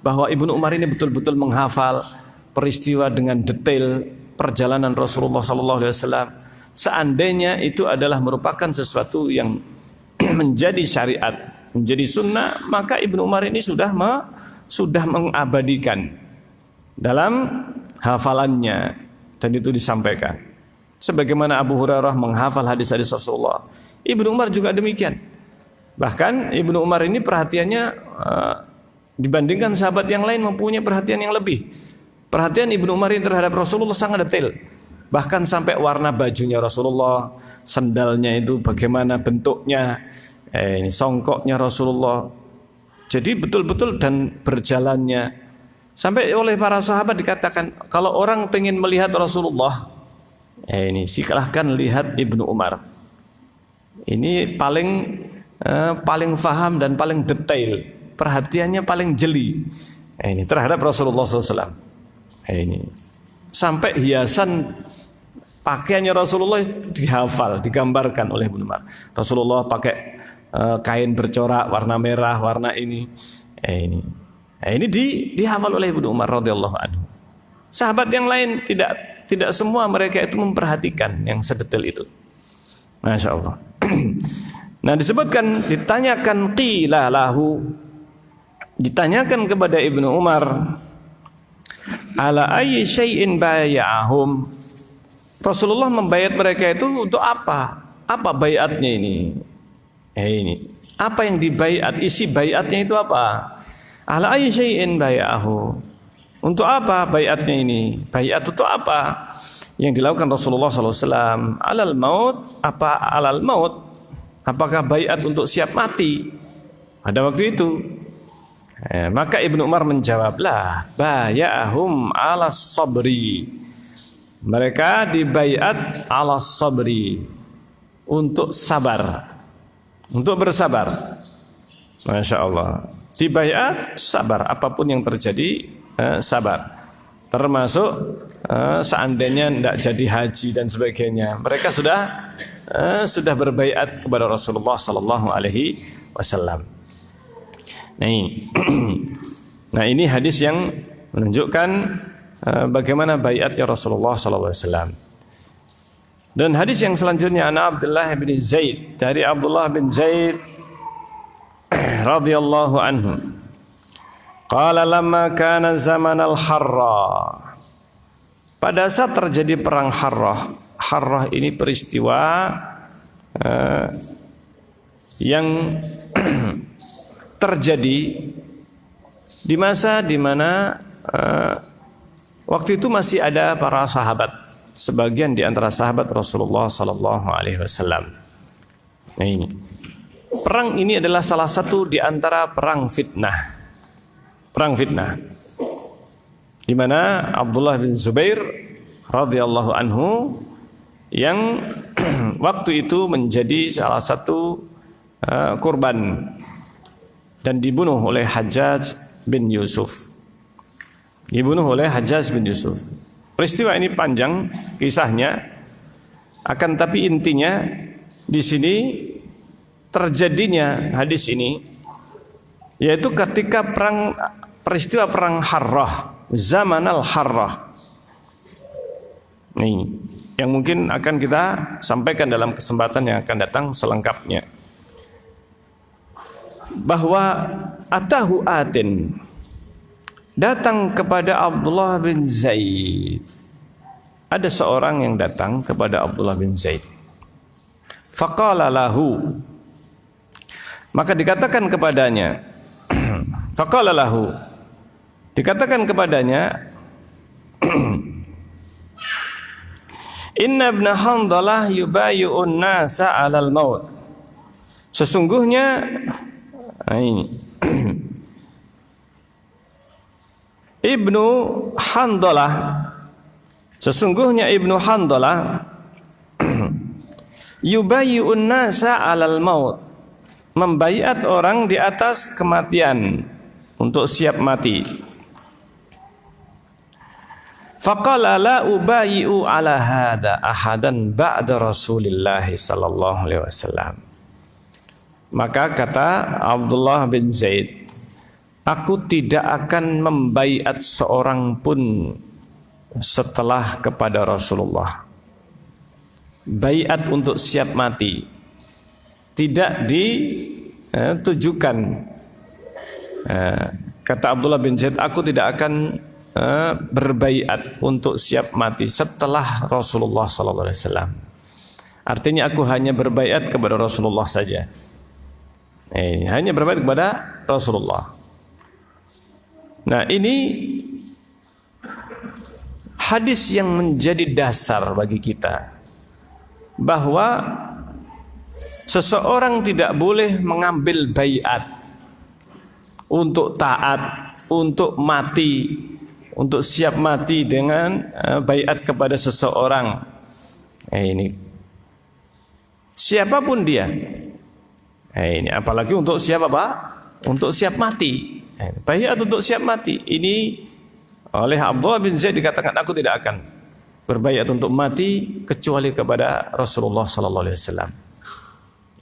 bahwa Ibnu Umar ini betul-betul menghafal peristiwa dengan detail perjalanan Rasulullah SAW. Seandainya itu adalah merupakan sesuatu yang menjadi syariat, menjadi sunnah, maka Ibnu Umar ini sudah mengabadikan dalam hafalannya, dan itu disampaikan. Sebagaimana Abu Hurairah menghafal hadis-hadis Rasulullah, Ibnu Umar juga demikian. Bahkan Ibnu Umar ini perhatiannya dibandingkan sahabat yang lain mempunyai perhatian yang lebih. Perhatian Ibnu Umar ini terhadap Rasulullah sangat detail. Bahkan sampai warna bajunya Rasulullah, sandalnya itu bagaimana bentuknya, songkoknya Rasulullah. Jadi betul-betul, dan berjalannya. Sampai oleh para sahabat dikatakan, kalau orang pengen melihat Rasulullah, silahkan lihat Ibnu Umar. Ini paling faham dan paling detail, perhatiannya paling jeli terhadap Rasulullah SAW. Sampai hiasan pakaiannya Rasulullah dihafal, digambarkan oleh Ibnu Umar. Rasulullah pakai kain bercorak warna merah, warna ini. Ini dihafal oleh Ibnu Umar radhiyallahu anhu. Sahabat yang lain tidak semua mereka itu memperhatikan yang sedetail itu. Masya Allah. Nah, disebutkan, ditanyakan qila lahu, ditanyakan kepada Ibnu Umar, ala ayyi syai'in bay'ahum, Rasulullah membayat mereka itu untuk apa? Apa bayatnya ini? Ini apa yang dibayat, isi bayatnya itu apa? Ala ayyi syai'in bay'ahu, untuk apa bayatnya ini? Bayat itu apa yang dilakukan Rasulullah SAW? Alal maut, apa alal maut? Apakah bayat untuk siap mati pada waktu itu? Maka Ibnu Umar menjawablah, bay'ahum ala sabri, mereka dibayat ala sabri, untuk sabar, untuk bersabar. Masya Allah, dibayat sabar, apapun yang terjadi sabar. Termasuk seandainya tidak jadi haji dan sebagainya, mereka sudah berbaiat kepada Rasulullah Sallallahu Alaihi Wasallam. Nah ini hadis yang menunjukkan bagaimana baiatnya Rasulullah Sallallahu Alaihi Wasallam. Dan hadis yang selanjutnya, an Abdullah bin Zaid, dari Abdullah bin Zaid radhiyallahu anhu, qala lamma kana zaman al-harra, pada saat terjadi perang Harrah. Harrah ini peristiwa yang terjadi di masa di mana waktu itu masih ada para sahabat, sebagian di antara sahabat Rasulullah Sallallahu Alaihi Wasallam. Nah, ini perang ini adalah salah satu di antara perang fitnah, di mana Abdullah bin Zubair radhiyallahu anhu yang waktu itu menjadi salah satu korban dan dibunuh oleh Hajjaj bin Yusuf. Peristiwa ini panjang kisahnya, akan tapi intinya di sini terjadinya hadis ini yaitu ketika peristiwa perang Harrah, zaman al-Harrah. Nih, yang mungkin akan kita sampaikan dalam kesempatan yang akan datang selengkapnya. Bahwa atahu atin, datang kepada Abdullah bin Zaid. Ada seorang yang datang kepada Abdullah bin Zaid. Faqala lahu, maka dikatakan kepadanya, faqala lahu, dikatakan kepadanya, inna ibn Handalah yubayi'un nasa 'alal maut. Sesungguhnya ini Ibnu Handalah, sesungguhnya Ibnu Handalah yubayi'un nasa 'alal maut, membaiat orang di atas kematian, untuk siap mati. Faqala la ubayi'u 'ala hada ahadan ba'da Rasulillah sallallahu alaihi wasallam. Maka kata Abdullah bin Zaid, aku tidak akan membaiat seorang pun setelah kepada Rasulullah. Baiat untuk siap mati tidak ditujukan. Kata Abdullah bin Zaid, aku tidak akan berbaiat untuk siap mati setelah Rasulullah sallallahu alaihi wasallam. Artinya aku hanya berbaiat kepada Rasulullah saja. Hanya berbaiat kepada Rasulullah. Nah, ini hadis yang menjadi dasar bagi kita bahwa seseorang tidak boleh mengambil baiat untuk taat, untuk mati, untuk siap mati dengan baiat kepada seseorang. Ini siapapun dia. Ini apalagi untuk siap apa? Untuk siap mati. Baiat untuk siap mati. Ini oleh Abdullah bin Zaid dikatakan, aku tidak akan berbaiat untuk mati kecuali kepada Rasulullah sallallahu alaihi wasallam.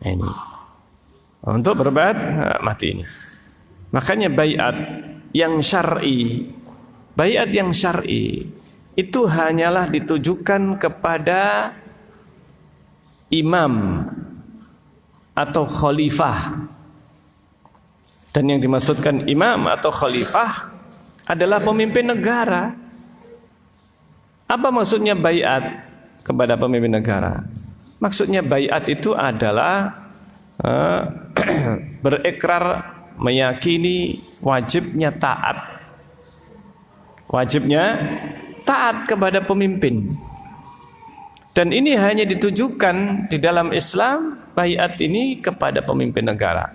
Ini untuk berbaiat mati ini. Makanya baiat yang syar'i, baiat yang syar'i itu hanyalah ditujukan kepada imam atau khalifah. Dan yang dimaksudkan imam atau khalifah adalah pemimpin negara. Apa maksudnya baiat kepada pemimpin negara? Maksudnya baiat itu adalah berikrar, meyakini wajibnya taat. Wajibnya taat kepada pemimpin. Dan ini hanya ditujukan di dalam Islam, baiat ini kepada pemimpin negara.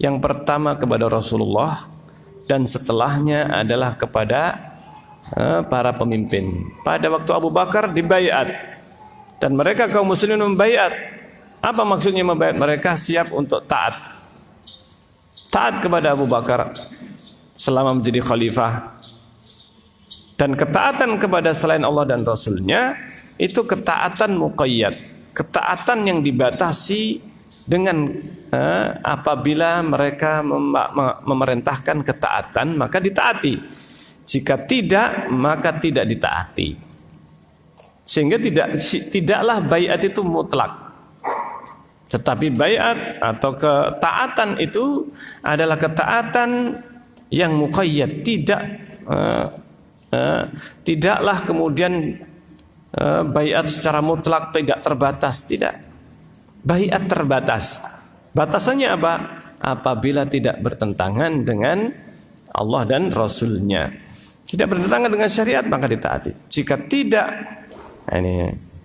Yang pertama kepada Rasulullah, dan setelahnya adalah kepada para pemimpin. Pada waktu Abu Bakar dibaiat, dan mereka kaum muslimin membaiat. Apa maksudnya membaiat? Mereka siap untuk taat. Taat kepada Abu Bakar selama menjadi khalifah. Dan ketaatan kepada selain Allah dan Rasulnya itu ketaatan muqayyad, ketaatan yang dibatasi dengan apabila mereka memerintahkan ketaatan maka ditaati. Jika tidak maka tidak ditaati. Sehingga tidaklah baiat itu mutlak. Tetapi baiat atau ketaatan itu adalah ketaatan yang muqayyad, tidaklah kemudian baiat secara mutlak, tidak terbatas, tidak. Baiat terbatas. Batasannya apa? Apabila tidak bertentangan dengan Allah dan Rasulnya. Tidak bertentangan dengan syariat maka ditaati. Jika tidak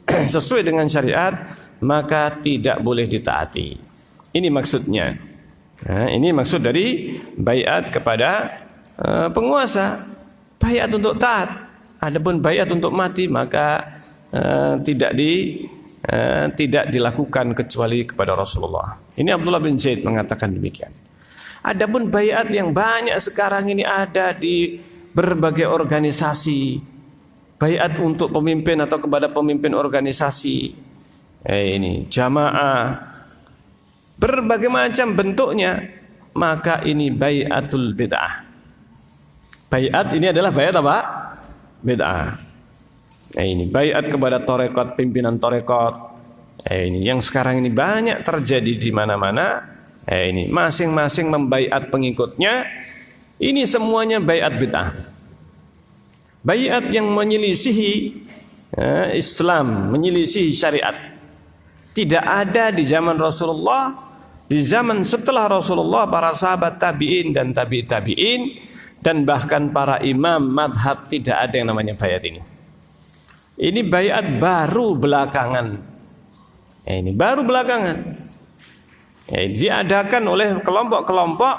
sesuai dengan syariat maka tidak boleh ditaati. Ini maksudnya. Ini maksud dari baiat kepada penguasa. Baiat untuk taat. Adapun baiat untuk mati maka tidak dilakukan kecuali kepada Rasulullah. Ini Abdullah bin Zaid mengatakan demikian. Adapun baiat yang banyak sekarang ini ada di berbagai organisasi, Baiat untuk pemimpin atau kepada pemimpin organisasi, ini jamaah, berbagai macam bentuknya, maka ini baiatul bid'ah. Baiat ini adalah baiat apa? Bid'ah. Ini baiat kepada tarekat, pimpinan tarekat. Ini yang sekarang ini banyak terjadi di mana-mana. Ini masing-masing membaiat pengikutnya. Ini semuanya baiat bid'ah. Baiat yang menyelisihi Islam, menyelisihi syariat. Tidak ada di zaman Rasulullah, di zaman setelah Rasulullah, para sahabat tabi'in dan tabi'in, dan bahkan para imam madhab, tidak ada yang namanya baiat ini. Ini baiat baru belakangan. Ini baru belakangan. Diadakan oleh kelompok-kelompok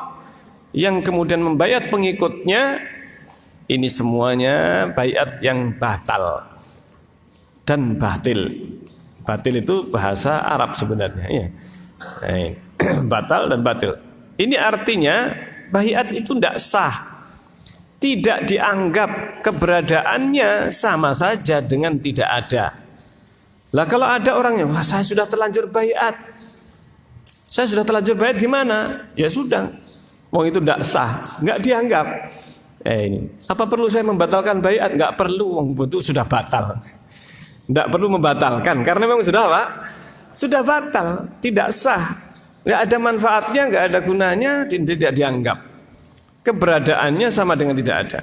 yang kemudian membaiat pengikutnya. Ini semuanya baiat yang batal dan batil. Batil itu bahasa Arab sebenarnya, ya. Batal dan batil. Ini artinya baiat itu tidak sah, tidak dianggap, keberadaannya sama saja dengan tidak ada. Lah kalau ada orangnya, wah saya sudah terlanjur baiat, saya sudah terlanjur baiat, gimana? Ya sudah, wong itu tidak sah, nggak dianggap. Ini apa perlu saya membatalkan baiat? Nggak perlu, wong itu sudah batal. Nggak perlu membatalkan karena memang sudah apa? Sudah batal, tidak sah, nggak ada manfaatnya, nggak ada gunanya, tidak dianggap. Keberadaannya sama dengan tidak ada.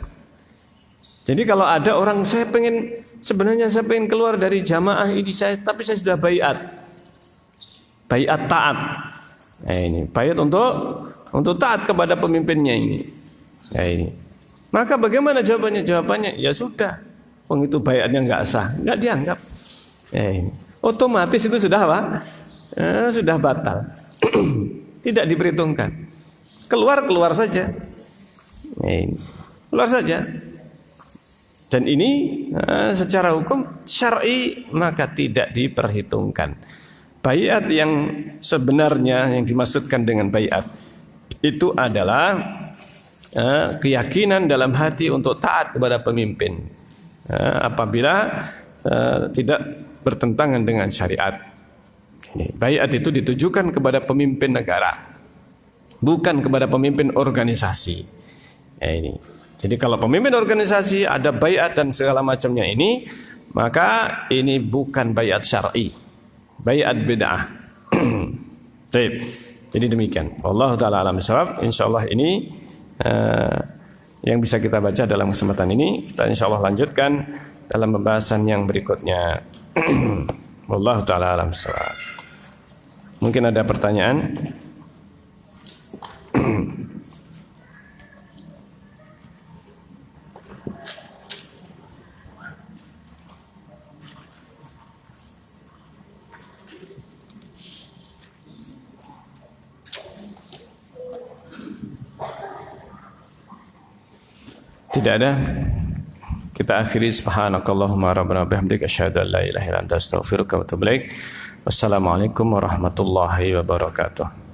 Jadi kalau ada orang, sebenarnya saya pengen keluar dari jamaah ini, tapi saya sudah baiat, baiat taat. Ini baiat untuk taat kepada pemimpinnya ini. Ini. Maka bagaimana jawabannya? Jawabannya ya sudah, wong itu baiatnya nggak sah, nggak dianggap. Otomatis itu sudah apa? Sudah batal. Tidak diperhitungkan. Keluar saja. Keluar saja. Dan ini secara hukum syar'i maka tidak diperhitungkan. Baiat yang sebenarnya yang dimaksudkan dengan baiat itu adalah keyakinan dalam hati untuk taat kepada pemimpin apabila tidak bertentangan dengan syariat. Baiat itu ditujukan kepada pemimpin negara, bukan kepada pemimpin organisasi. Ini. Jadi kalau pemimpin organisasi ada baiat dan segala macamnya ini, maka ini bukan baiat syar'i, baiat bid'ah. Jadi demikian. Wallahu taala alam bissawab. Insyaallah ini yang bisa kita baca dalam kesempatan ini. Kita insyaallah lanjutkan dalam pembahasan yang berikutnya. Wallahu taala alam bissawab. Mungkin ada pertanyaan? Tidak ada. Kita akhiri subhanakallahumma rabbana bihamdika asyhadu an la ilaha illa anta astaghfiruka wa atubu ilaik. Wassalamualaikum warahmatullahi wabarakatuh.